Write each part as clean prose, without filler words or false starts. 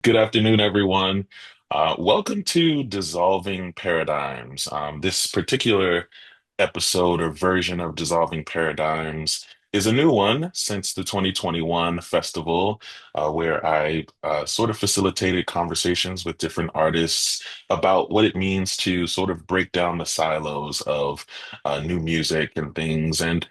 Good afternoon, everyone. Welcome to Dissolving Paradigms. This particular episode or version of Dissolving Paradigms is a new one since the 2021 festival, where I sort of facilitated conversations with different artists about what it means to sort of break down the silos of new music and things. And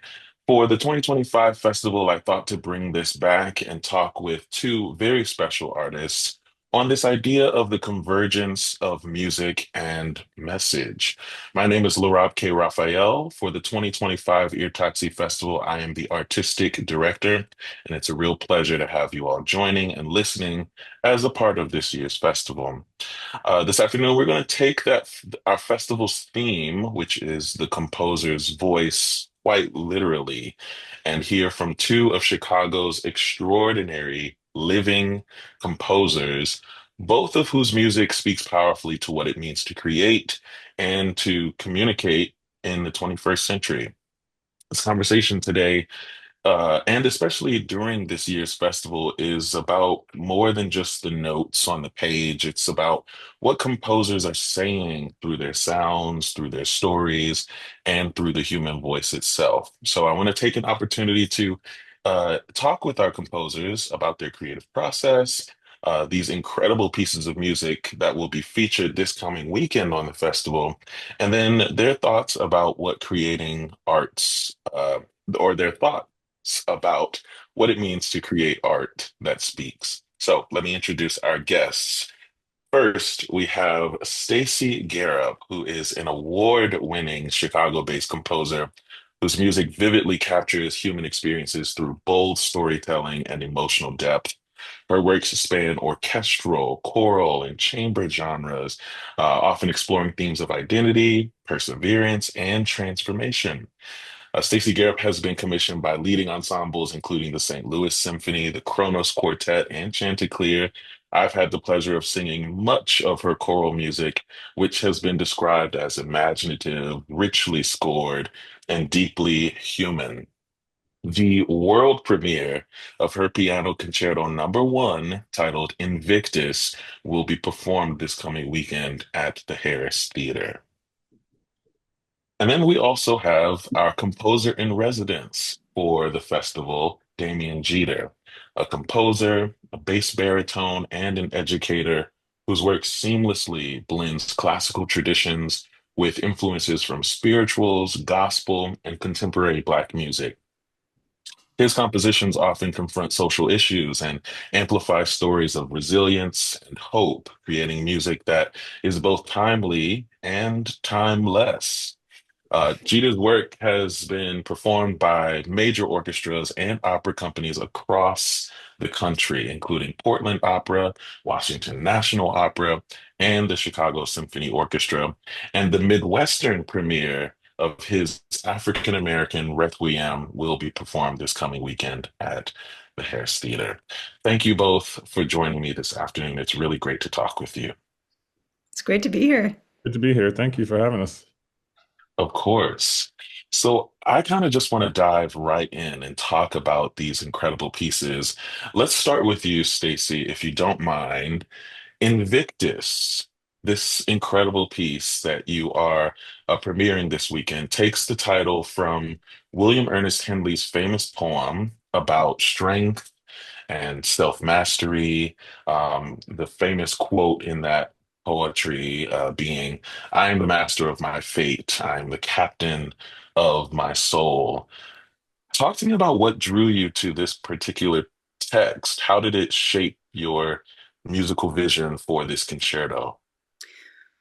for the 2025 festival, I thought to bring this back and talk with two very special artists on this idea of the convergence of music and message. My name is LaRob K. Rafael. For the 2025 Ear Taxi Festival, I am the artistic director, and it's a real pleasure to have you all joining and listening as a part of this year's festival. This afternoon, we're going to take our festival's theme, which is the composer's voice, quite literally, and hear from two of Chicago's extraordinary living composers, both of whose music speaks powerfully to what it means to create and to communicate in the 21st century. This conversation today and especially during this year's festival, is about more than just the notes on the page. It's about what composers are saying through their sounds, through their stories, and through the human voice itself. So I want to take an opportunity to talk with our composers about their creative process. These incredible pieces of music that will be featured this coming weekend on the festival, and then their thoughts about what creating arts or their thoughts about what it means to create art that speaks. So let me introduce our guests. First, we have Stacy Garrop, who is an award-winning Chicago-based composer whose music vividly captures human experiences through bold storytelling and emotional depth. Her works span orchestral, choral, and chamber genres, often exploring themes of identity, perseverance, and transformation. Stacy Garrop has been commissioned by leading ensembles, including the St. Louis Symphony, the Kronos Quartet, and Chanticleer. I've had the pleasure of singing much of her choral music, which has been described as imaginative, richly scored, and deeply human. The world premiere of her piano concerto number one, titled Invictus, will be performed this coming weekend at the Harris Theater. And then we also have our composer in residence for the festival, Damien Geter, a composer, a bass baritone, and an educator whose work seamlessly blends classical traditions with influences from spirituals, gospel, and contemporary Black music. His compositions often confront social issues and amplify stories of resilience and hope, creating music that is both timely and timeless. Jeter's work has been performed by major orchestras and opera companies across the country, including Portland Opera, Washington National Opera, and the Chicago Symphony Orchestra. And the Midwestern premiere of his African American Requiem will be performed this coming weekend at the Harris Theater. Thank you both for joining me this afternoon. It's really great to talk with you. It's great to be here. Good to be here. Thank you for having us. Of course. So I kind of just want to dive right in and talk about these incredible pieces. Let's start with you, Stacy, if you don't mind. Invictus, this incredible piece that you are premiering this weekend, takes the title from William Ernest Henley's famous poem about strength and self-mastery. The famous quote in that poetry being, I am the master of my fate. I am the captain of my soul. Talk to me about what drew you to this particular text. How did it shape your musical vision for this concerto?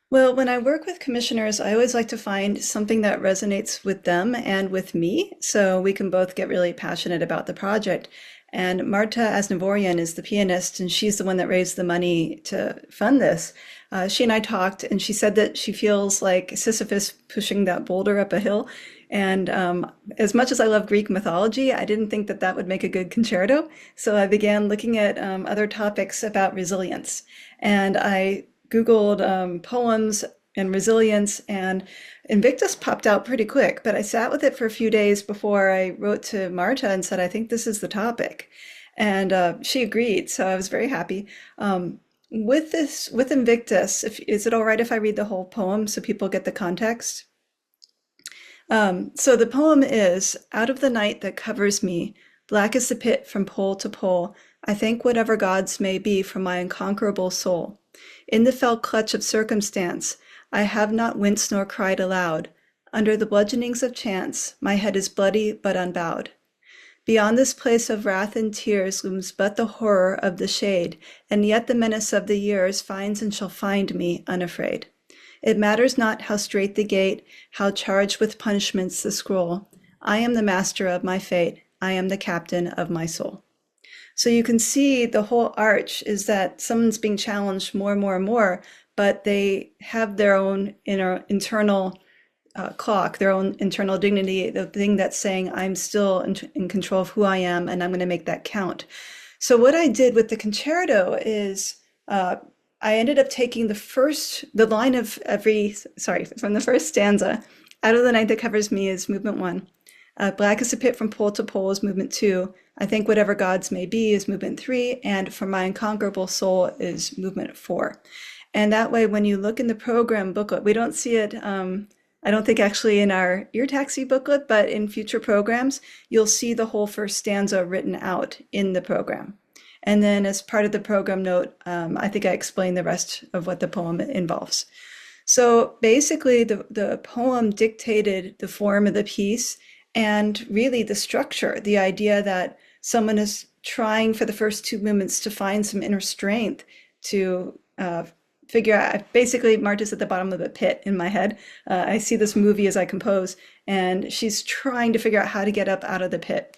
Well, when I work with commissioners, I always like to find something that resonates with them and with me so we can both get really passionate about the project. And Marta Asnavorian is the pianist, and she's the one that raised the money to fund this. She and I talked, and she said that she feels like Sisyphus pushing that boulder up a hill. And as much as I love Greek mythology, I didn't think that that would make a good concerto. So I began looking at other topics about resilience. And I Googled poems and resilience, and Invictus popped out pretty quick, but I sat with it for a few days before I wrote to Marta and said, I think this is the topic. And she agreed, so I was very happy. With this, with Invictus, is it all right if I read the whole poem so people get the context? So the poem is, out of the night that covers me, black as the pit from pole to pole, I thank whatever gods may be for my unconquerable soul. In the fell clutch of circumstance, I have not winced nor cried aloud. Under the bludgeonings of chance, my head is bloody but unbowed. Beyond this place of wrath and tears looms but the horror of the shade, and yet the menace of the years finds and shall find me unafraid. It matters not how strait the gate, how charged with punishments the scroll. I am the master of my fate. I am the captain of my soul. So you can see the whole arch is that someone's being challenged more and more and more, but they have their own internal clock, their own internal dignity, the thing that's saying, I'm still in control of who I am, and I'm going to make that count. So what I did with the concerto is I ended up taking the line of from the first stanza, out of the night that covers me is movement one. Black as a pit from pole to pole is movement two. I think whatever gods may be is movement three. And for my unconquerable soul is movement four. And that way, when you look in the program booklet, we don't see it, I don't think actually in our ear taxi booklet, but in future programs, you'll see the whole first stanza written out in the program. And then as part of the program note, I think I explained the rest of what the poem involves. So basically, the poem dictated the form of the piece and really the structure, the idea that someone is trying for the first two movements to find some inner strength to figure out. Basically, Marta's at the bottom of a pit in my head. I see this movie as I compose, and she's trying to figure out how to get up out of the pit.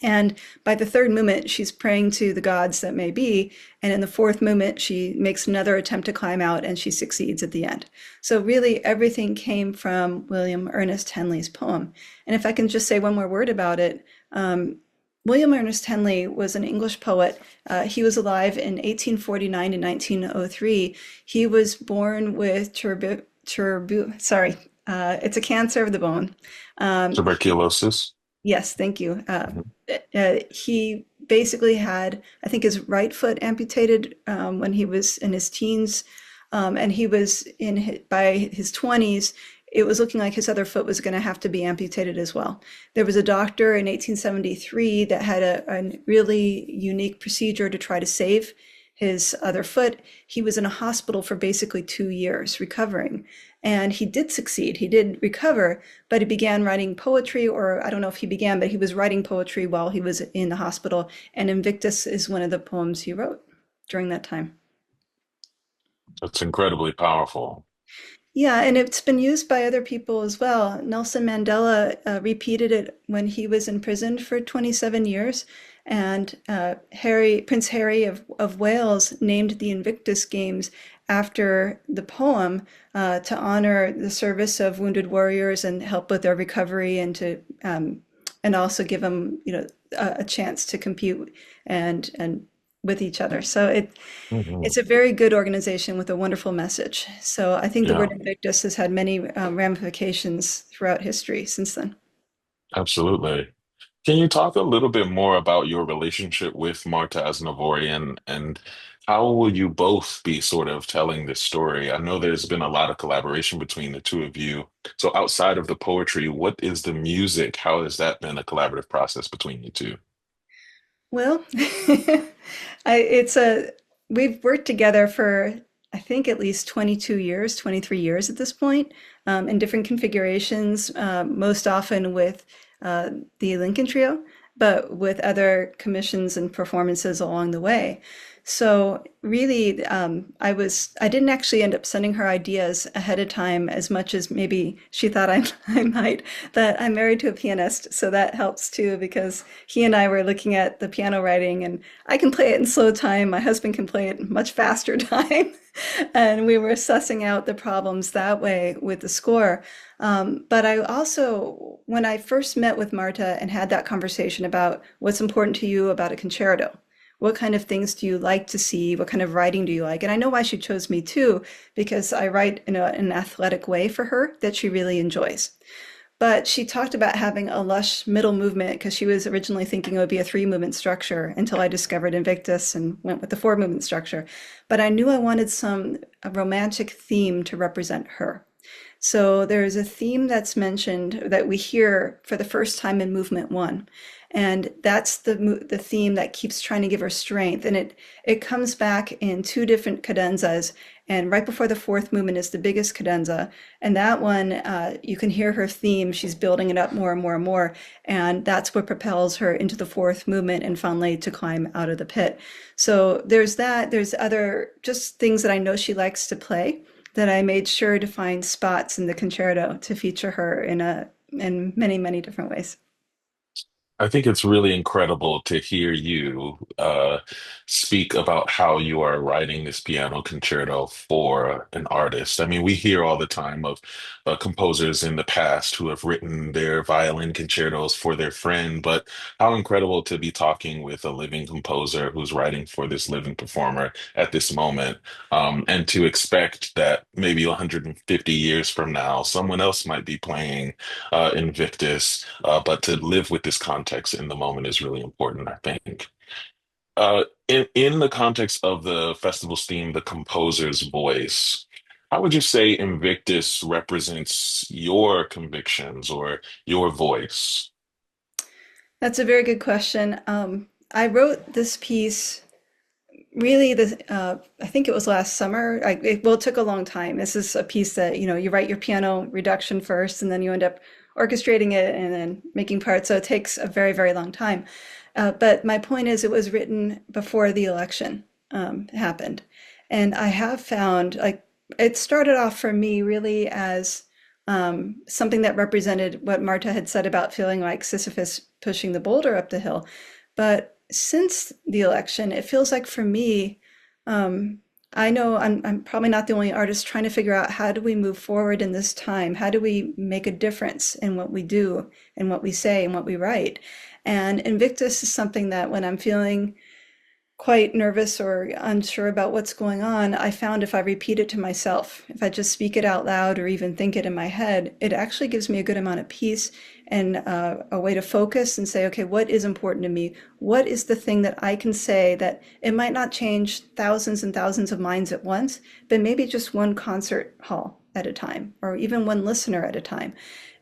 And by the third movement, she's praying to the gods that may be. And in the fourth movement, she makes another attempt to climb out and she succeeds at the end. So really everything came from William Ernest Henley's poem. And if I can just say one more word about it, William Ernest Henley was an English poet. He was alive in 1849 and 1903. He was born with it's a cancer of the bone. Tuberculosis. Yes, thank you. Mhm. He basically had, I think, his right foot amputated when he was in his teens, and he was by his 20s. It was looking like his other foot was going to have to be amputated as well. There was a doctor in 1873 that had a really unique procedure to try to save his other foot. He was in a hospital for basically 2 years recovering. And he did succeed. He did recover, but he began writing poetry, or I don't know if he began, but he was writing poetry while he was in the hospital. And Invictus is one of the poems he wrote during that time. That's incredibly powerful. Yeah, and it's been used by other people as well. Nelson Mandela repeated it when he was in prison for 27 years. And Prince Harry of Wales named the Invictus Games after the poem to honor the service of wounded warriors and help with their recovery and to and also give them, a chance to compete and with each other. So Mhm. it's a very good organization with a wonderful message. So I think the Yeah, word Invictus has had many ramifications throughout history since then. absolutely. Can you talk a little bit more about your relationship with Marta Asnavorian and how will you both be sort of telling this story? I know there's been a lot of collaboration between the two of you. So outside of the poetry, what is the music? How has that been a collaborative process between you two? Well, it's a we've worked together for I think at least 22 years, 23 years at this point, in different configurations, most often with the Lincoln Trio, but with other commissions and performances along the way. So really, I didn't actually end up sending her ideas ahead of time as much as maybe she thought I might. That I'm married to a pianist, so that helps too because he and I were looking at the piano writing, and I can play it in slow time. My husband can play it in much faster time, and we were sussing out the problems that way with the score. But I also, when I first met with Marta and had that conversation about what's important to you about a concerto, what kind of things do you like to see? What kind of writing do you like? And I know why she chose me too, because I write in an athletic way for her that she really enjoys. But she talked about having a lush middle movement because she was originally thinking it would be a three movement structure until I discovered Invictus and went with the four movement structure. But I knew I wanted some a romantic theme to represent her. So there's a theme that's mentioned that we hear for the first time in movement one. And that's the theme that keeps trying to give her strength. And it comes back in two different cadenzas. And right before the fourth movement is the biggest cadenza. And that one, you can hear her theme. She's building it up more and more and more. And that's what propels her into the fourth movement and finally to climb out of the pit. So there's that. There's other just things that I know she likes to play that I made sure to find spots in the concerto to feature her in many, many different ways. I think it's really incredible to hear you speak about how you are writing this piano concerto for an artist. I mean, we hear all the time of composers in the past who have written their violin concertos for their friend, but how incredible to be talking with a living composer who's writing for this living performer at this moment, and to expect that maybe 150 years from now, someone else might be playing Invictus, but to live with this context in the moment is really important, I think. In the context of the festival's theme, the composer's voice, how would you say Invictus represents your convictions or your voice? That's a very good question. I wrote this piece really I think it was last summer. Well, it took a long time. This is a piece that, you write your piano reduction first and then you end up orchestrating it and then making parts. So it takes a very, very long time. But my point is it was written before the election happened. And I have found like it started off for me really as something that represented what Marta had said about feeling like Sisyphus pushing the boulder up the hill. But since the election, it feels like for me, I know I'm probably not the only artist trying to figure out how do we move forward in this time? How do we make a difference in what we do and what we say and what we write? And Invictus is something that when I'm feeling quite nervous or unsure about what's going on, I found if I repeat it to myself, if I just speak it out loud or even think it in my head, it actually gives me a good amount of peace and a way to focus and say, okay, what is important to me? What is the thing that I can say that it might not change thousands and thousands of minds at once, but maybe just one concert hall at a time, or even one listener at a time?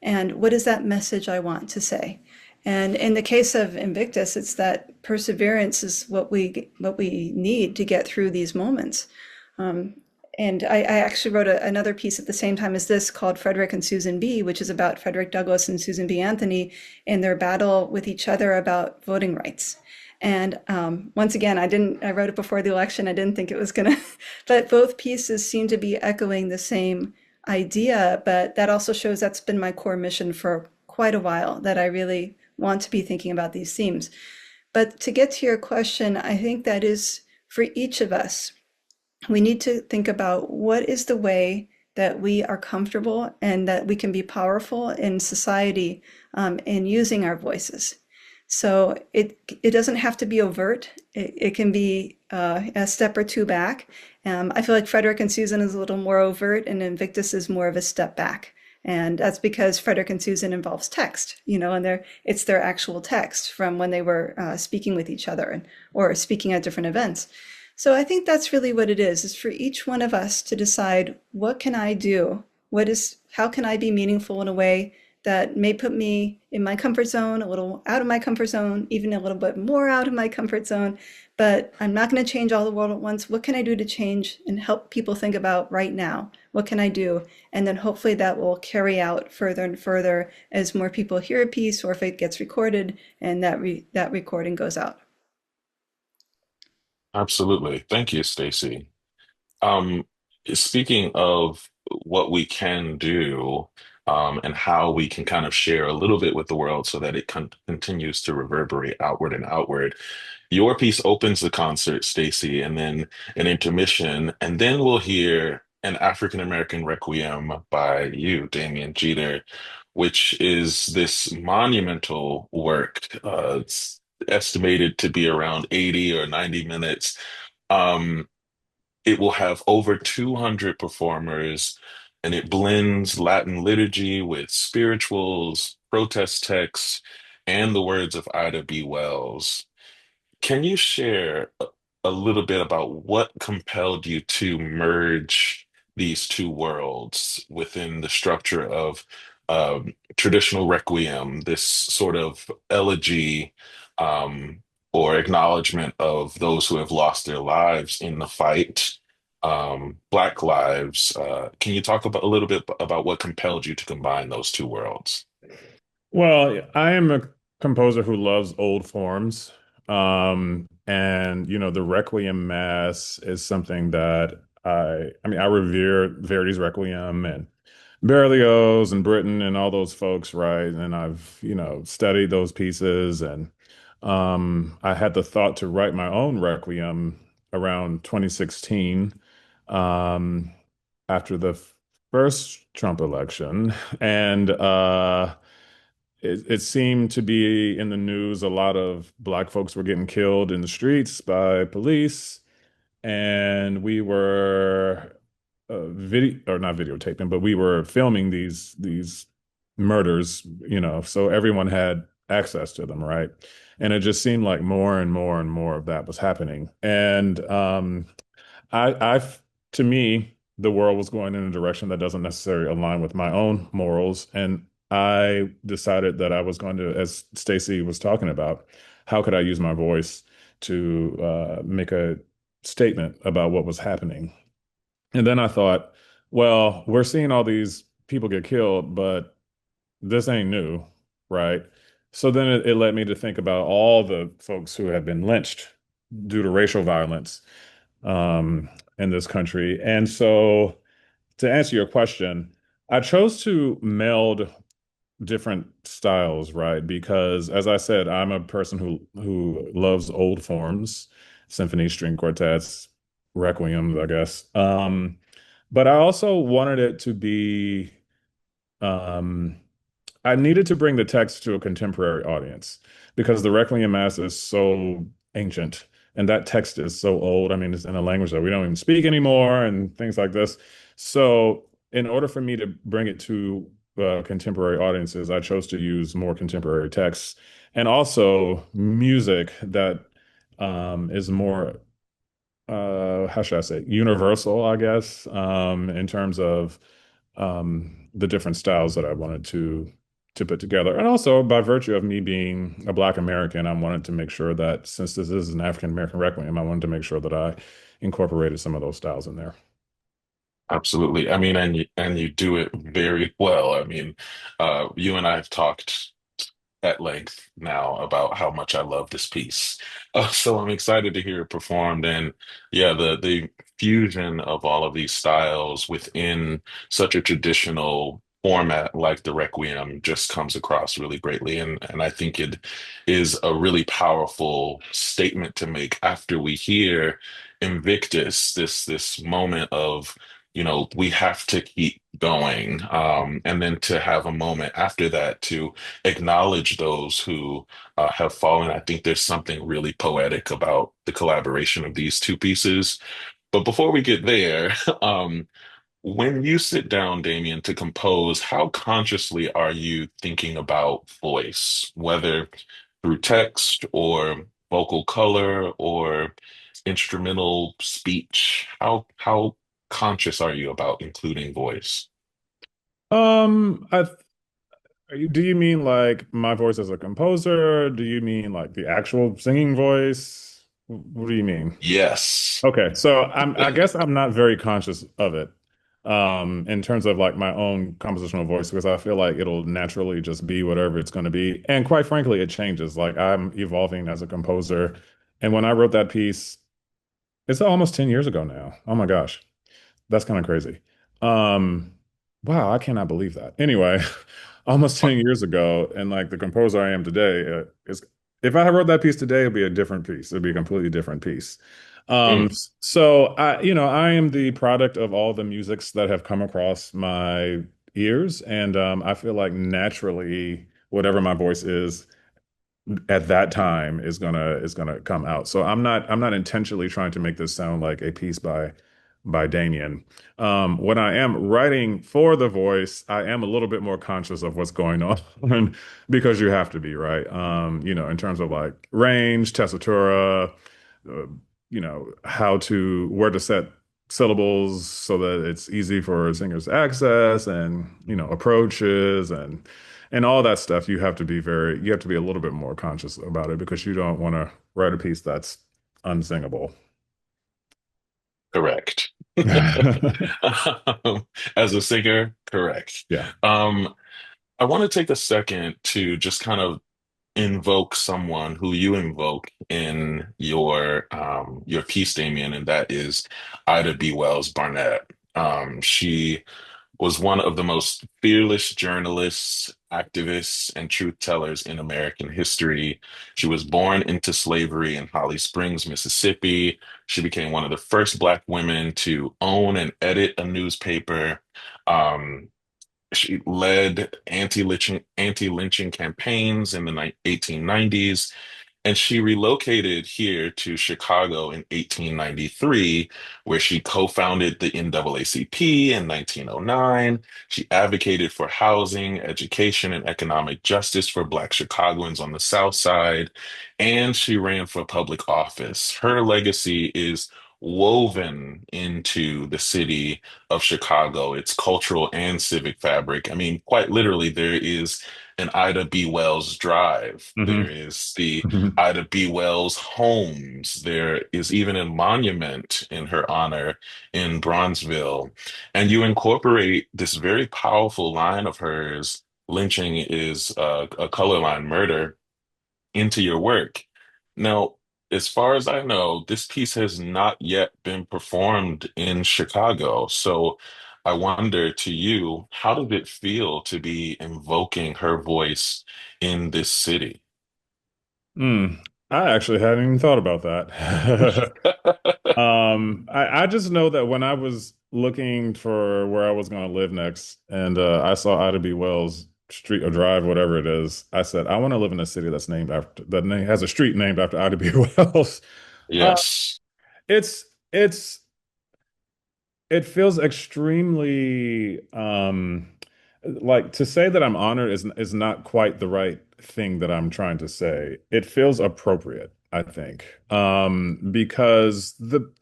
And what is that message I want to say? And in the case of Invictus, it's that perseverance is what we need to get through these moments. Um, and I actually wrote another piece at the same time as this called Frederick and Susan B., which is about Frederick Douglass and Susan B. Anthony in their battle with each other about voting rights. And once again, I wrote it before the election. I didn't think it was gonna, but both pieces seem to be echoing the same idea. But that also shows that's been my core mission for quite a while, that I really want to be thinking about these themes. But to get to your question, I think that is for each of us, we need to think about what is the way that we are comfortable and that we can be powerful in society in using our voices. So it doesn't have to be overt. It can be a step or two back. I feel like Frederick and Susan is a little more overt, and Invictus is more of a step back. And that's because Frederick and Susan involves text, and it's their actual text from when they were speaking with each other or speaking at different events. So I think that's really what it is for each one of us to decide, what can I do? How can I be meaningful in a way that may put me in my comfort zone, a little out of my comfort zone, even a little bit more out of my comfort zone, but I'm not going to change all the world at once. What can I do to change and help people think about right now? What can I do? And then hopefully that will carry out further and further as more people hear a piece, or if it gets recorded and that recording goes out. Absolutely. Thank you, Stacy. Um, Speaking of what we can do, and how we can kind of share a little bit with the world so that it continues to reverberate outward and outward. Your piece opens the concert, Stacy, and then an intermission, and then we'll hear an African American Requiem by you, Damien Geter, which is this monumental work. It's estimated to be around 80 or 90 minutes. Um, it will have over 200 performers. and it blends Latin liturgy with spirituals, protest texts, and the words of Ida B. Wells. Can you share a little bit about what compelled you to merge these two worlds within the structure of traditional requiem, this sort of elegy um, or acknowledgement of those who have lost their lives in the fight, Black lives? Can you talk about a little bit about what compelled you to combine those two worlds? Well, I am a composer who loves old forms. And the Requiem Mass is something that I revere Verdi's Requiem and Berlioz and Britten and all those folks, right? And I've, studied those pieces, and I had the thought to write my own Requiem around 2016, um, after the first Trump election. And it seemed to be in the news. A lot of Black folks were getting killed in the streets by police, and we were video or not videotaping, but we were filming these murders, so everyone had access to them, right? And it just seemed like more and more and more of that was happening. And to me, the world was going in a direction that doesn't necessarily align with my own morals. And I decided that I was going to, as Stacy was talking about, how could I use my voice to make a statement about what was happening? And then I thought, well, we're seeing all these people get killed, but this ain't new, right? So then it led me to think about all the folks who have been lynched due to racial violence, um, in this country. And so, to answer your question, I chose to meld different styles, right? Because, as I said, I'm a person who loves old forms, symphony, string quartets, requiems, I guess. But I also wanted it to be um, I needed to bring the text to a contemporary audience because the Requiem Mass is so ancient and that text is so old. I mean, it's in a language that we don't even speak anymore and things like this. So, in order for me to bring it to contemporary audiences, I chose to use more contemporary texts and also music that is more, how should I say, universal, I guess, in terms of the different styles that I wanted to put together. And also, by virtue of me being a Black American, I wanted to make sure that since this is an African American Requiem, I wanted to make sure that I incorporated some of those styles in there. Absolutely. I mean, and you do it very well. I mean, you and I have talked at length now about how much I love this piece. So I'm excited to hear it performed. And yeah, the fusion of all of these styles within such a traditional format like the Requiem just comes across really greatly. And I think it is a really powerful statement to make after we hear Invictus, this moment of we have to keep going. And then to have a moment after that to acknowledge those who have fallen. I think there's something really poetic about the collaboration of these two pieces. But before we get there, when you sit down, Damien, to compose, how consciously are you thinking about voice, whether through text or vocal color or instrumental speech? How conscious are you about including voice? I do you mean like my voice as a composer? Do you mean like the actual singing voice? What do you mean? Yes. Okay, so I guess I'm not very conscious of it, in terms of like my own compositional voice, because I feel like it'll naturally just be whatever it's going to be. And quite frankly, it changes. Like I'm evolving as a composer. And when I wrote that piece, it's almost 10 years ago now. Oh my gosh. That's kind of crazy. Um, wow, I cannot believe that. Anyway, almost 10 years ago, and like the composer I am today, is if I wrote that piece today, it'd be a different piece. It'd be a completely different piece. Mm. So I am the product of all the musics that have come across my ears, and I feel like naturally, whatever my voice is at that time is gonna come out. So I'm not intentionally trying to make this sound like a piece by by Damien. When I am writing for the voice, I am a little bit more conscious of what's going on because you have to be, right? In terms of like range, tessitura, uh, where to set syllables so that it's easy for singers to access and, approaches and all that stuff. You have to be a little bit more conscious about it because you don't want to write a piece that's unsingable. Correct. As a singer, correct. Yeah. Um, I want to take a second to just kind of invoke someone who you invoke in your piece, Damien, and that is Ida B. Wells Barnett. She was one of the most fearless journalists, activists, and truth tellers in American history. She was born into slavery in Holly Springs, Mississippi. She became one of the first Black women to own and edit a newspaper. Um, she led anti-lynching campaigns in the 1890s, and she relocated here to Chicago in 1893, where she co-founded the NAACP in 1909. She advocated for housing, education, and economic justice for Black Chicagoans on the South Side, and she ran for public office. Her legacy is woven into the city of Chicago, its cultural and civic fabric. I mean, quite literally, there is an Ida B. Wells Drive. There Hmm. is the Hmm. Ida B. Wells Homes. There is even a monument in her honor in Bronzeville. And you incorporate this very powerful line of hers, lynching is a color line murder, into your work. Now, as far as I know, this piece has not yet been performed in Chicago. So I wonder to you, how did it feel to be invoking her voice in this city? Mm. I actually hadn't even thought about that. I just know that when I was looking for where I was going to live next, and I saw Ida B. Wells Street or Drive, whatever it is, I said, I want to live in a city has a street named after Ida B. Wells. Uh, Yes. it's it's it feels extremely like to say that I'm honored is not quite the right thing that I'm trying to say. It feels appropriate, I think. Because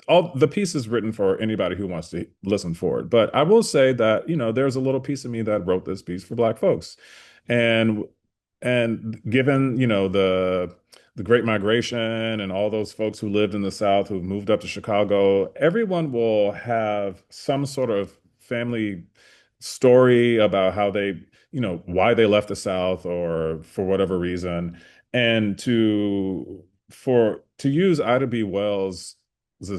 all the piece is written for anybody who wants to listen for it. But I will say that, there's a little piece of me that wrote this piece for Black folks. And and given, the Great Migration and all those folks who lived in the South who moved up to Chicago, everyone will have some sort of family story about how they, why they left the South or for whatever reason. And to use Ida B. Wells'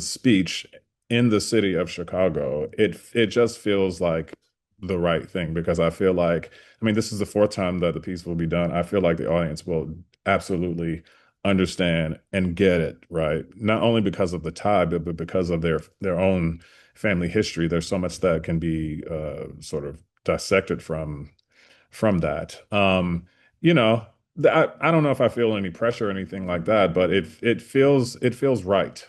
speech in the city of Chicago, it just feels like the right thing because I feel like, I mean, this is the fourth time that the piece will be done. I feel like the audience will absolutely understand and get it, right? Not only because of the tie, but because of their own family history. There's so much that can be sort of dissected from that. You know, I don't know if I feel any pressure or anything like that, but it feels right.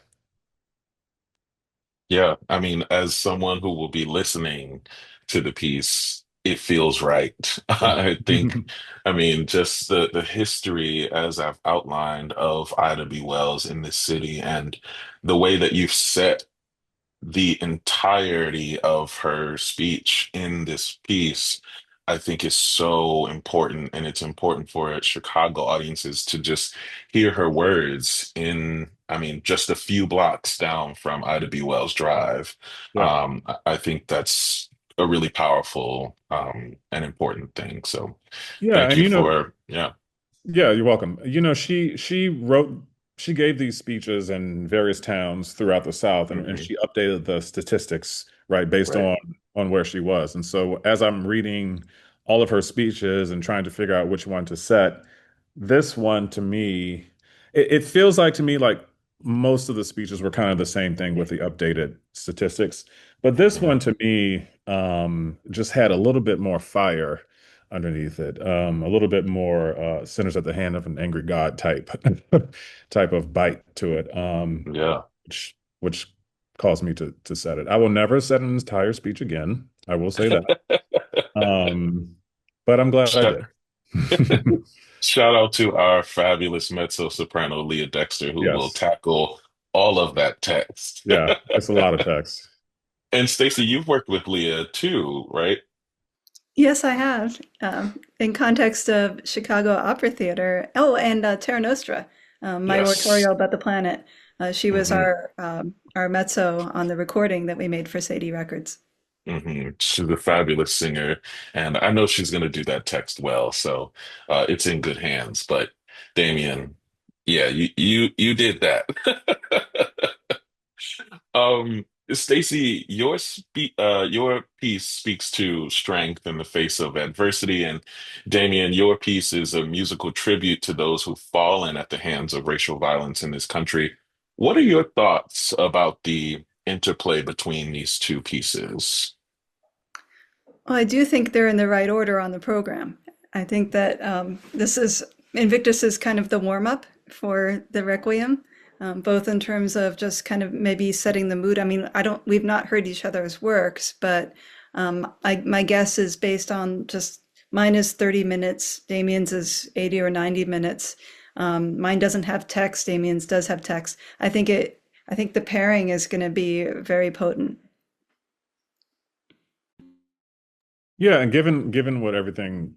Yeah. I mean, as someone who will be listening to the piece, it feels right. Yeah. I think, I mean, just the history as I've outlined of Ida B. Wells in this city and the way that you've set the entirety of her speech in this piece, I think is so important. And it's important for Chicago audiences to just hear her words in, I mean, just a few blocks down from Ida B. Wells Drive. Yeah. I think that's a really powerful and important thing. So Yeah, thank and you for, yeah. yeah, you're welcome. She gave these speeches in various towns throughout the South, and Mhm. she updated the statistics, right, based Right. on where she was. And so as I'm reading all of her speeches and trying to figure out which one to set, this one to me, it feels like to me like most of the speeches were kind of the same thing with the updated statistics. But this Mhm. one to me just had a little bit more fire underneath it. A little bit more sinners at the hand of an angry God type type of bite to it. Yeah. Which caused me to set it. I will never set an entire speech again. I will say that. Um, but I'm glad I Shout did. shout out to our fabulous mezzo soprano, Leah Dexter, who will Yes. tackle all of that text. Yeah, it's a lot of text. And Stacey, you've worked with Leah too, right? Yes, I have. In context of Chicago Opera Theater. Oh, and Terra Nostra, my Yes. oratorio about the planet. She was Hmm. our mezzo on the recording that we made for Sadie Records. She's a fabulous singer, and I know she's going to do that text well, so it's in good hands. But Damien, yeah, you did that. Stacey, your piece speaks to strength in the face of adversity, and Damien, your piece is a musical tribute to those who've fallen at the hands of racial violence in this country. What are your thoughts about the interplay between these two pieces? Well, I do think they're in the right order on the program. I think that this is Invictus is kind of the warm up for the Requiem, both in terms of just kind of maybe setting the mood. I mean, we've not heard each other's works, but my guess is based on just mine is 30 minutes, Damien's is 80 or 90 minutes. Mine doesn't have text, Damien's does have text. I think the pairing is going to be very potent. Yeah, and given what everything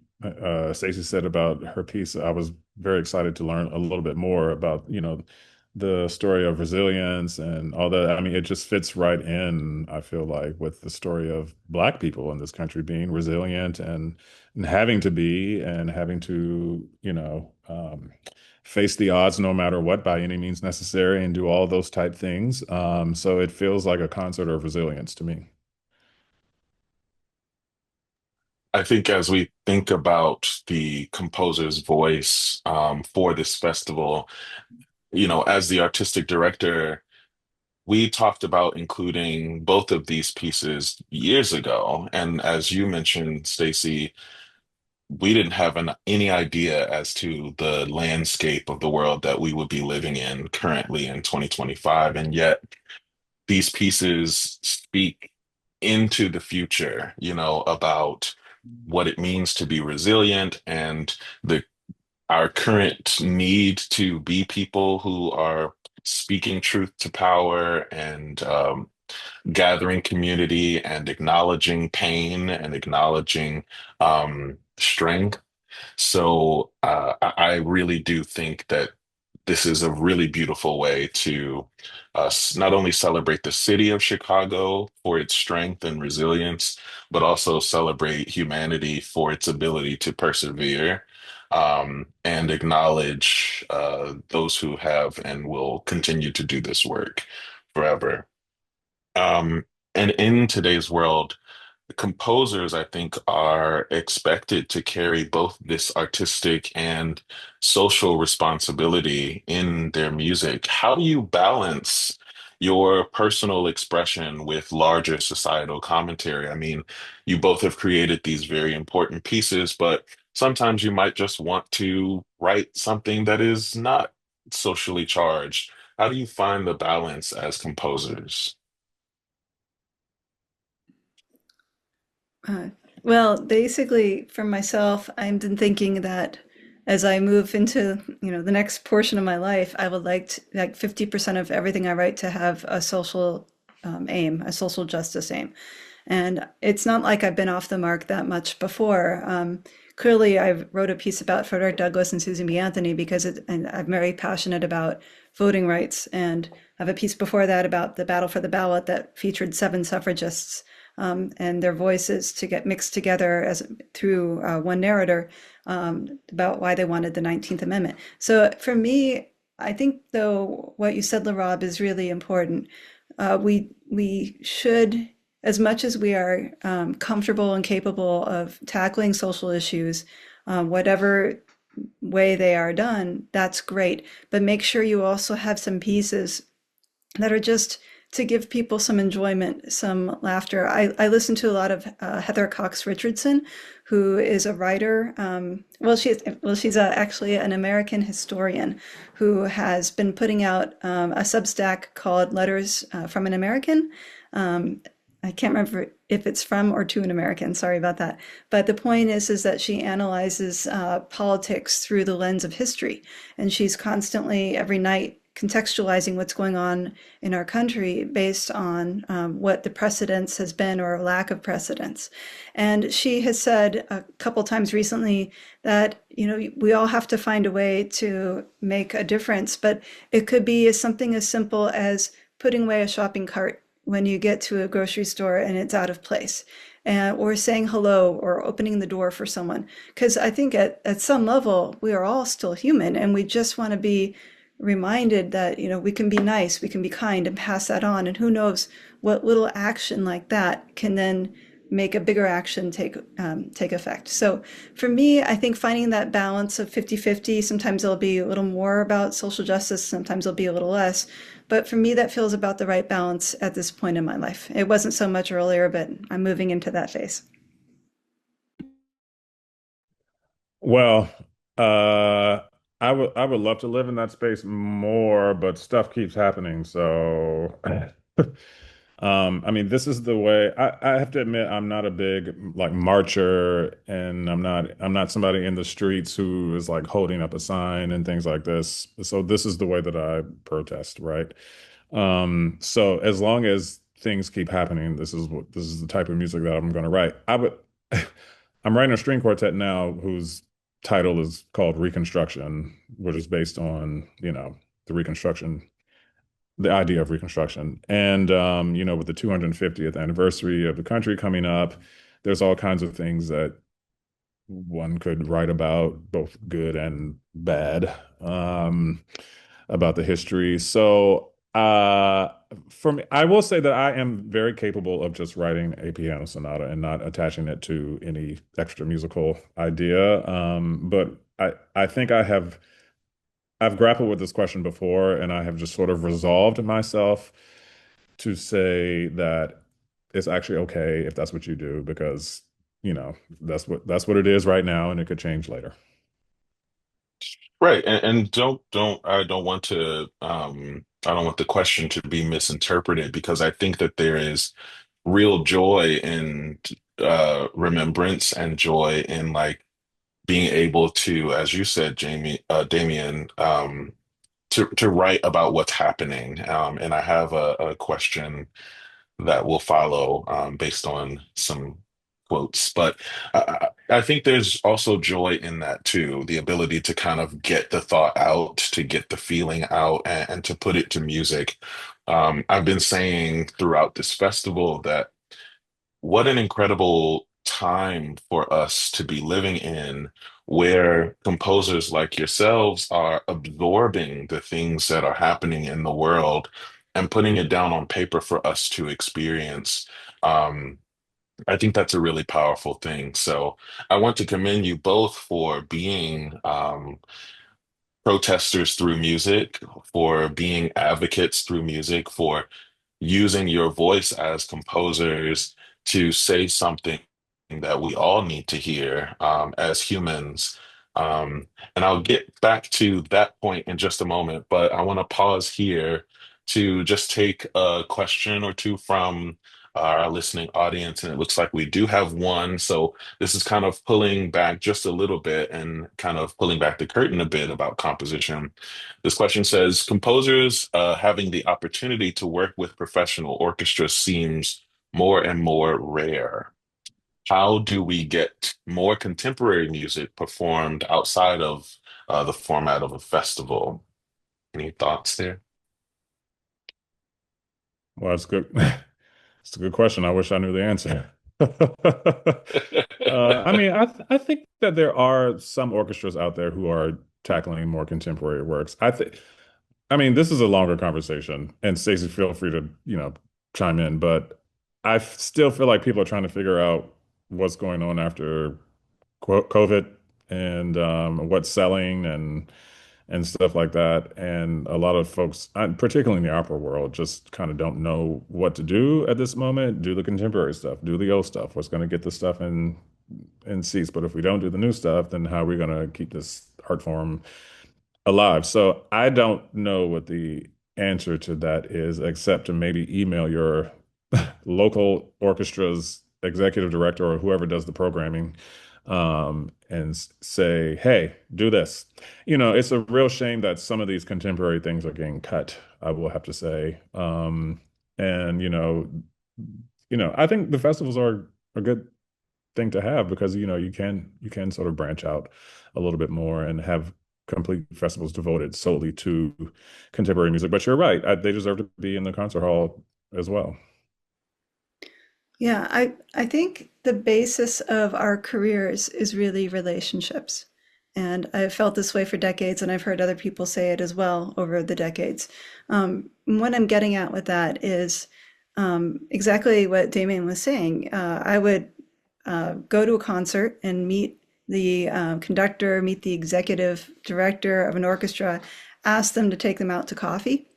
Stacey said about her piece, I was very excited to learn a little bit more about, the story of resilience and all that. I mean, it just fits right in, I feel like, with the story of Black people in this country being resilient and having to be and having to, face the odds no matter what by any means necessary and do all those type things. So it feels like a concert of resilience to me. I think as we think about the composer's voice for this festival, as the artistic director, we talked about including both of these pieces years ago. And as you mentioned, Stacey, we didn't have any idea as to the landscape of the world that we would be living in currently in 2025. And yet, these pieces speak into the future, about what it means to be resilient and the our current need to be people who are speaking truth to power and gathering community and acknowledging pain and acknowledging strength. So I really do think that this is a really beautiful way to not only celebrate the city of Chicago for its strength and resilience, but also celebrate humanity for its ability to persevere and acknowledge those who have and will continue to do this work forever. Um, and in today's world, composers, I think, are expected to carry both this artistic and social responsibility in their music. How do you balance your personal expression with larger societal commentary? I mean, you both have created these very important pieces, but sometimes you might just want to write something that is not socially charged. How do you find the balance as composers? Uh, well, basically, for myself, I've been thinking that as I move into, the next portion of my life, I would like 50% of everything I write to have a social aim, a social justice aim. And it's not like I've been off the mark that much before. Clearly, I wrote a piece about Frederick Douglass and Susan B. Anthony because and I'm very passionate about voting rights. And I have a piece before that about the battle for the ballot that featured 7 suffragists and their voices to get mixed together as through one narrator about why they wanted the 19th Amendment. So for me, I think though what you said, LaRob, is really important. We should, as much as we are comfortable and capable of tackling social issues, whatever way they are done, that's great. But make sure you also have some pieces that are just to give people some enjoyment, some laughter. I listen to a lot of Heather Cox Richardson, who is a writer. She's actually an American historian who has been putting out a Substack called Letters from an American. Um, I can't remember if it's from or to an American. Sorry about that. But the point is that she analyzes politics through the lens of history, and she's constantly every night contextualizing what's going on in our country based on what the precedence has been or lack of precedence. And she has said a couple times recently that, you know, we all have to find a way to make a difference, but it could be something as simple as putting away a shopping cart when you get to a grocery store and it's out of place. Or saying hello or opening the door for someone. Because I think at some level, we are all still human and we just want to be reminded that, you know, we can be nice, we can be kind and pass that on. And who knows what little action like that can then make a bigger action take effect. So for me, I think finding that balance of 50-50, sometimes it'll be a little more about social justice, sometimes it'll be a little less. But for me, that feels about the right balance at this point in my life. It wasn't so much earlier, but I'm moving into that phase. Well, uh, I would love to live in that space more, but stuff keeps happening. So, I mean, this is the way I have to admit I'm not a big like marcher, and I'm not somebody in the streets who is like holding up a sign and things like this. So this is the way that I protest, right? So as long as things keep happening, this is the type of music that I'm going to write. I would. I'm writing a string quartet now whose title is called Reconstruction, which is based on, the Reconstruction, the idea of Reconstruction. And, with the 250th anniversary of the country coming up, there's all kinds of things that one could write about, both good and bad, about the history. So, for me, I will say that I am very capable of just writing a piano sonata and not attaching it to any extra musical idea. But I think I've grappled with this question before, and I have just sort of resolved myself to say that it's actually okay if that's what you do, because that's what it is right now, and it could change later. Right. And I don't want to I don't want the question to be misinterpreted because I think that there is real joy in remembrance and joy in like being able to, as you said, Damien, to write about what's happening. And I have a question that will follow based on some quotes. But I think there's also joy in that too, the ability to kind of get the thought out, to get the feeling out, and to put it to music. I've been saying throughout this festival that what an incredible time for us to be living in, where composers like yourselves are absorbing the things that are happening in the world and putting it down on paper for us to experience. Um, I think that's a really powerful thing. So I want to commend you both for being protesters through music, for being advocates through music, for using your voice as composers to say something that we all need to hear as humans. And I'll get back to that point in just a moment, but I want to pause here to just take a question or two from our listening audience. And it looks like we do have one. So this is kind of pulling back just a little bit and kind of pulling back the curtain a bit about composition. This question says, composers having the opportunity to work with professional orchestras seems more and more rare. How do we get more contemporary music performed outside of the format of a festival? Any thoughts there? Well, it's good. It's a good question. I wish I knew the answer. I mean, I think that there are some orchestras out there who are tackling more contemporary works. I mean, this is a longer conversation, and Stacey, feel free to, chime in, but still feel like people are trying to figure out what's going on after COVID, and what's selling, and and stuff like that. And a lot of folks, particularly in the opera world, just kind of don't know what to do at this moment. Do the contemporary stuff, do the old stuff. What's going to get the stuff in seats? But if we don't do the new stuff, then how are we going to keep this art form alive? So I don't know what the answer to that is, except to maybe email your local orchestra's executive director or whoever does the programming, and say, hey, do this. It's a real shame that some of these contemporary things are getting cut, I will have to say. And I think the festivals are a good thing to have because you can sort of branch out a little bit more and have complete festivals devoted solely to contemporary music. But you're right, they deserve to be in the concert hall as well. Yeah, I think the basis of our careers is really relationships. And I've felt this way for decades, and I've heard other people say it as well over the decades. What I'm getting at with that is exactly what Damien was saying. I would go to a concert and meet the conductor, meet the executive director of an orchestra, ask them to take them out to coffee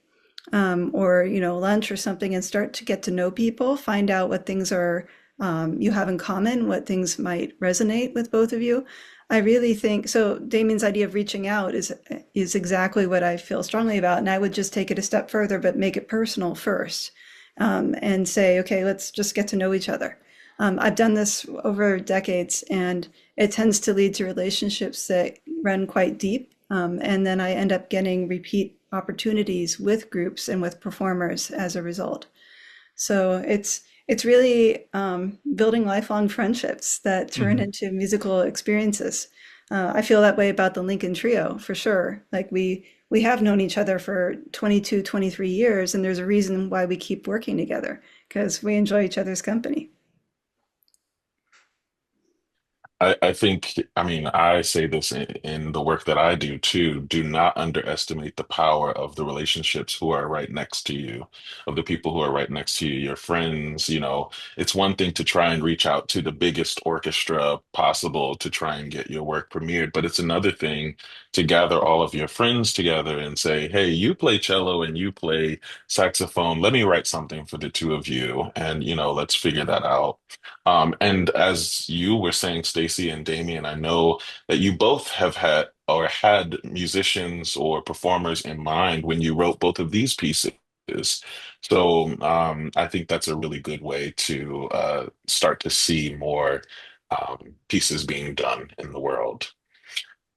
or lunch or something, and start to get to know people, find out what things are you have in common, what things might resonate with both of you. I really think so. Damien's idea of reaching out is exactly what I feel strongly about, and I would just take it a step further, but make it personal first, and say, okay, let's just get to know each other. I've done this over decades, and it tends to lead to relationships that run quite deep. And then I end up getting repeat opportunities with groups and with performers as a result. So it's really building lifelong friendships that turn Mhm. into musical experiences. I feel that way about the Lincoln Trio for sure. Like we have known each other for 22, 23 years, and there's a reason why we keep working together because we enjoy each other's company. I think, I mean, I say this in the work that I do too. Do not underestimate the power of the relationships who are right next to you, of the people who are right next to you, your friends. It's one thing to try and reach out to the biggest orchestra possible to try and get your work premiered, but it's another thing to gather all of your friends together and say, hey, you play cello and you play saxophone. Let me write something for the two of you, and, let's figure that out. And as you were saying, Stacy and Damien, I know that you both have had or had musicians or performers in mind when you wrote both of these pieces. So I think that's a really good way to start to see more pieces being done in the world.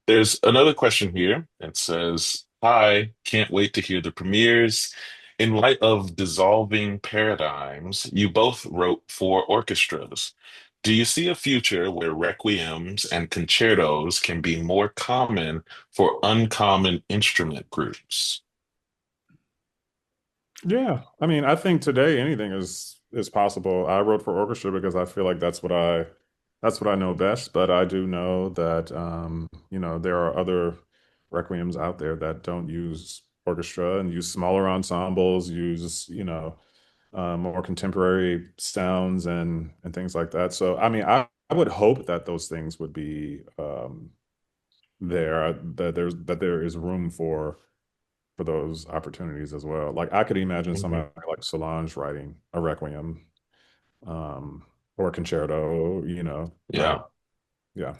There's another question here. It says, hi, can't wait to hear the premieres. In light of dissolving paradigms, you both wrote for orchestras. Do you see a future where requiems and concertos can be more common for uncommon instrument groups? Yeah, I mean, I think today anything is possible. I wrote for orchestra because I feel like that's what I know best, but I do know that there are other requiems out there that don't use orchestra and use smaller ensembles, use, more contemporary sounds and things like that. So, I mean, I would hope that those things would be there, that there is room for those opportunities as well. Like I could imagine Mhm. somebody like Solange writing a requiem, or a concerto, Yeah. yeah.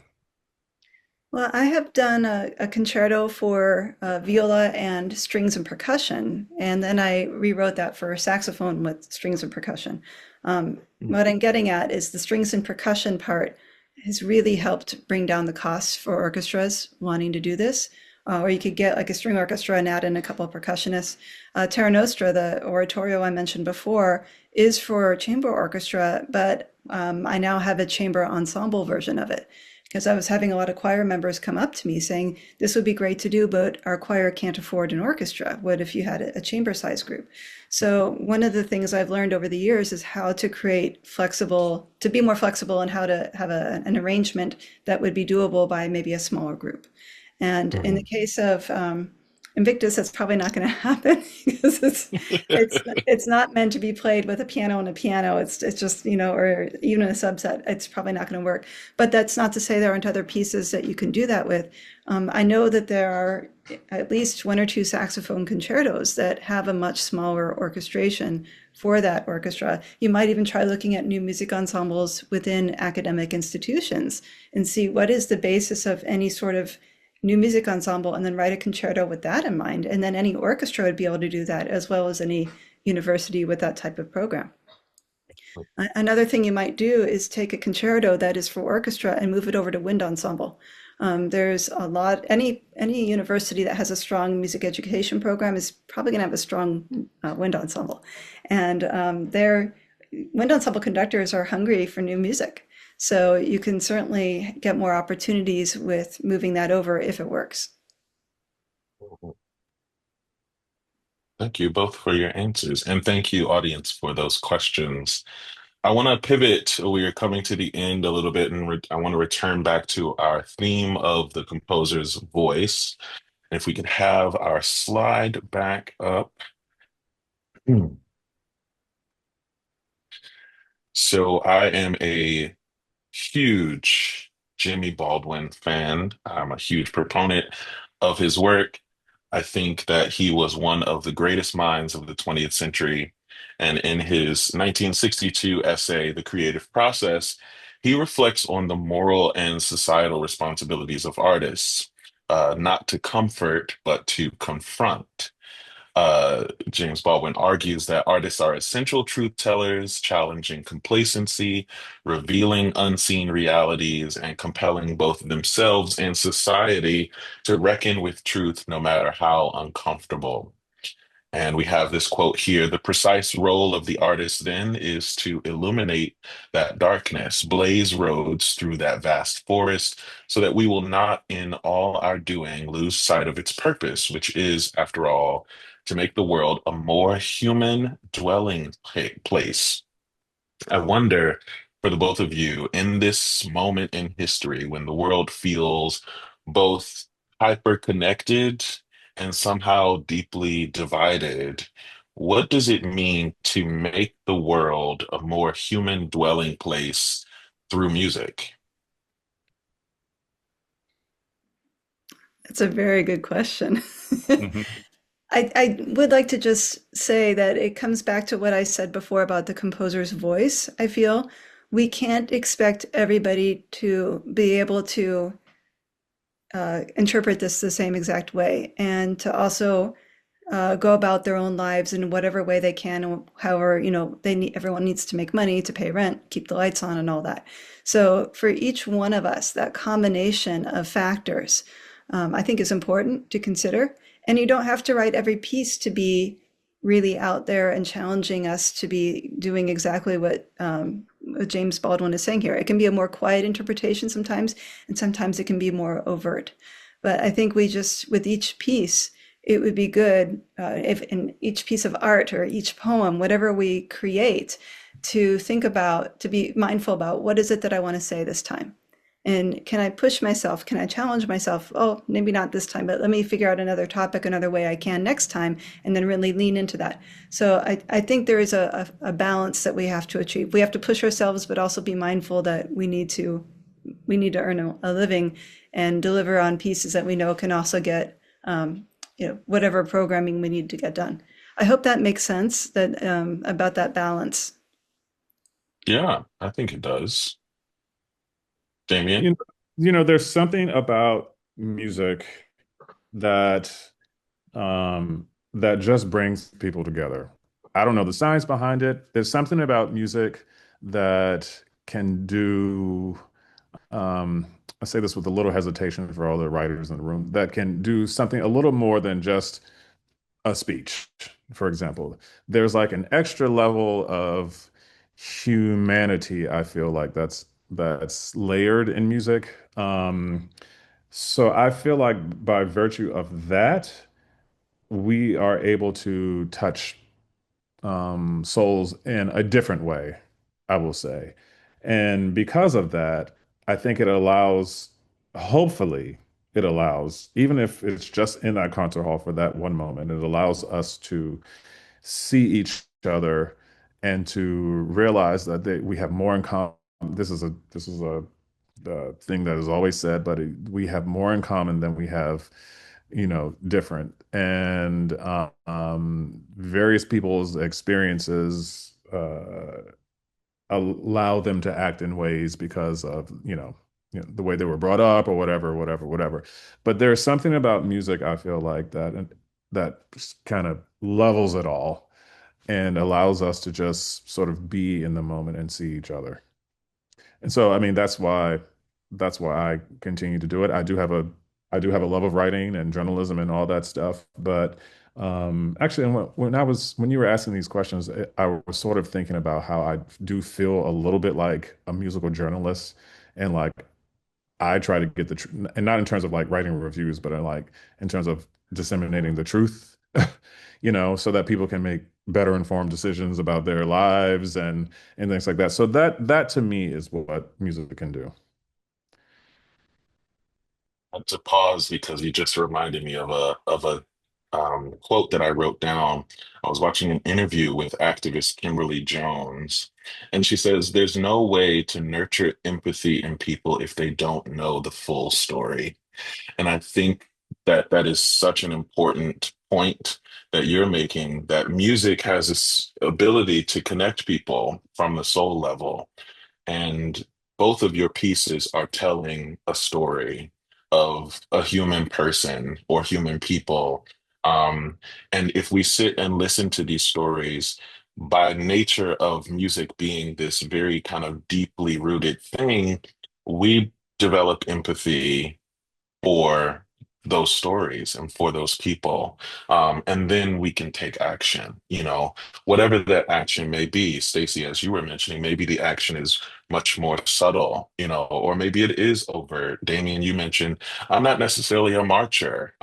Well, I have done a concerto for viola and strings and percussion, and then I rewrote that for saxophone with strings and percussion. What I'm getting at is the strings and percussion part has really helped bring down the costs for orchestras wanting to do this. Or you could get like a string orchestra and add in a couple of percussionists. Terra Nostra, the oratorio I mentioned before, is for chamber orchestra, but I now have a chamber ensemble version of it because I was having a lot of choir members come up to me saying, this would be great to do, but our choir can't afford an orchestra. What if you had a chamber size group? So one of the things I've learned over the years is how to create flexible, to be more flexible and how to have an arrangement that would be doable by maybe a smaller group. And in the Mhm. case of Invictus, that's probably not going to happen because it's not meant to be played with a piano and a piano. It's just, or even a subset. It's probably not going to work. But that's not to say there aren't other pieces that you can do that with. I know that there are at least one or two saxophone concertos that have a much smaller orchestration for that orchestra. You might even try looking at new music ensembles within academic institutions and see what is the basis of any sort of new music ensemble, and then write a concerto with that in mind. And then any orchestra would be able to do that, as well as any university with that type of program. Another thing you might do is take a concerto that is for orchestra and move it over to wind ensemble. There's a lot, any university that has a strong music education program is probably going to have a strong wind ensemble. And their wind ensemble conductors are hungry for new music. So you can certainly get more opportunities with moving that over if it works. Thank you both for your answers. And thank you, audience, for those questions. I want to pivot. We are coming to the end a little bit, and I want to return back to our theme of the composer's voice. If we could have our slide back up. Hmm. So I am a huge Jimmy Baldwin fan. I'm a huge proponent of his work. I think that he was one of the greatest minds of the 20th century. And in his 1962 essay, The Creative Process, he reflects on the moral and societal responsibilities of artists, not to comfort, but to confront. James Baldwin argues that artists are essential truth tellers, challenging complacency, revealing unseen realities, and compelling both themselves and society to reckon with truth no matter how uncomfortable. And we have this quote here: the precise role of the artist then is to illuminate that darkness, blaze roads through that vast forest, so that we will not, in all our doing, lose sight of its purpose, which is, after all, to make the world a more human dwelling place. I wonder for the both of you, in this moment in history when the world feels both hyper connected and somehow deeply divided, what does it mean to make the world a more human dwelling place through music? That's a very good question. Mhm. I would like to just say that it comes back to what I said before about the composer's voice. I feel we can't expect everybody to be able to interpret this the same exact way and to also go about their own lives in whatever way they can. However, everyone needs to make money to pay rent, keep the lights on, and all that. So for each one of us, that combination of factors, I think is important to consider. And you don't have to write every piece to be really out there and challenging us to be doing exactly what James Baldwin is saying here. It can be a more quiet interpretation sometimes, and sometimes it can be more overt. But I think we just, with each piece, it would be good if in each piece of art or each poem, whatever we create, to think about, to be mindful about what is it that I want to say this time? And can I push myself? Can I challenge myself? Oh, maybe not this time, but let me figure out another topic, another way I can next time, and then really lean into that. So I think there is a balance that we have to achieve. We have to push ourselves, but also be mindful that we need to earn a living and deliver on pieces that we know can also get whatever programming we need to get done. I hope that makes sense that about that balance. Mhm. Yeah, I think it does. Damien? You know, there's something about music that that just brings people together. I don't know the science behind it. There's something about music that can do, um, I say this with a little hesitation for all the writers in the room, that can do something a little more than just a speech, for example. There's like an extra level of humanity, I feel like that's layered in music. So I feel like by virtue of that, we are able to touch souls in a different way, I will say. And because of that, I think it allows, hopefully, it allows, even if it's just in that concert hall for that one moment, it allows us to see each other and to realize that we have more in common. This is a the thing that is always said, but we have more in common than we have, different. And various people's experiences allow them to act in ways because of, the way they were brought up or whatever, whatever, whatever. But there's something about music, I feel like that kind of levels it all and allows us to just sort of be in the moment and see each other. And so, I mean, that's why I continue to do it. I do have a love of writing and journalism and all that stuff. But actually, and when you were asking these questions, I was sort of thinking about how I do feel a little bit like a musical journalist, and like I try to get the truth, and not in terms of like writing reviews, but in terms of disseminating the truth, so that people can make better informed decisions about their lives and things like that. So that to me is what music can do. To pause because you just reminded me of a quote that I wrote down. I was watching an interview with activist Kimberly Jones, and she says, "There's no way to nurture empathy in people if they don't know the full story." And I think that that is such an important point that you're making, that music has this ability to connect people from the soul level. And both of your pieces are telling a story of a human person or human people. Um, and if we sit and listen to these stories, by nature of music being this very kind of deeply rooted thing, we develop empathy for those stories and for those people. And then we can take action, whatever that action may be. Stacey, as you were mentioning, maybe the action is much more subtle, or maybe it is overt. Damien, you mentioned, I'm not necessarily a marcher.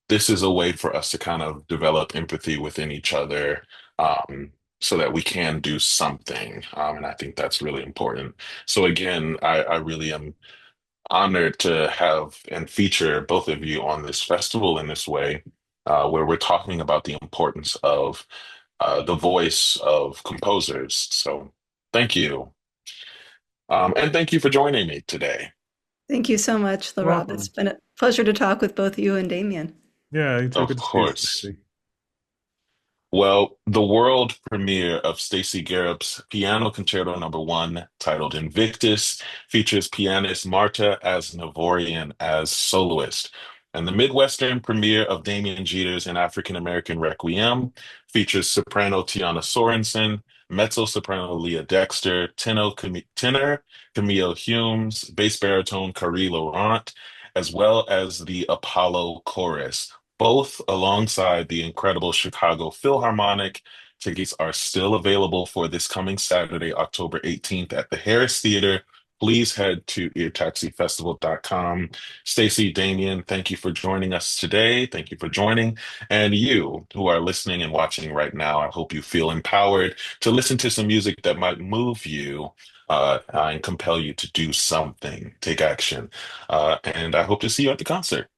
This is a way for us to kind of develop empathy within each other. So that we can do something. And I think that's really important. So again, I really am honored to have and feature both of you on this festival in this way, where we're talking about the importance of the voice of composers. So thank you. And thank you for joining me today. Thank you so much, You're LaRob. It's welcome. been a pleasure to talk with both you and Damien. Yeah, you too. Of Good to see you, course. Stacy. Well, the world premiere of Stacy Garrop's Piano Concerto No. 1, titled Invictus, features pianist Marta Asnavorian as soloist. And the Midwestern premiere of Damien Geter's An African American Requiem features soprano Tiana Sorensen, mezzo-soprano Leah Dexter, tenor Camille Humes, bass baritone Carrie Laurent, as well as the Apollo Chorus, both alongside the incredible Chicago Philharmonic. Tickets are still available for this coming Saturday, October 18th at the Harris Theater. Please head to eartaxifestival.com. Stacey, Damien, thank you for joining us today. Thank you for joining. And you who are listening and watching right now, I hope you feel empowered to listen to some music that might move you and compel you to do something, take action. And I hope to see you at the concert.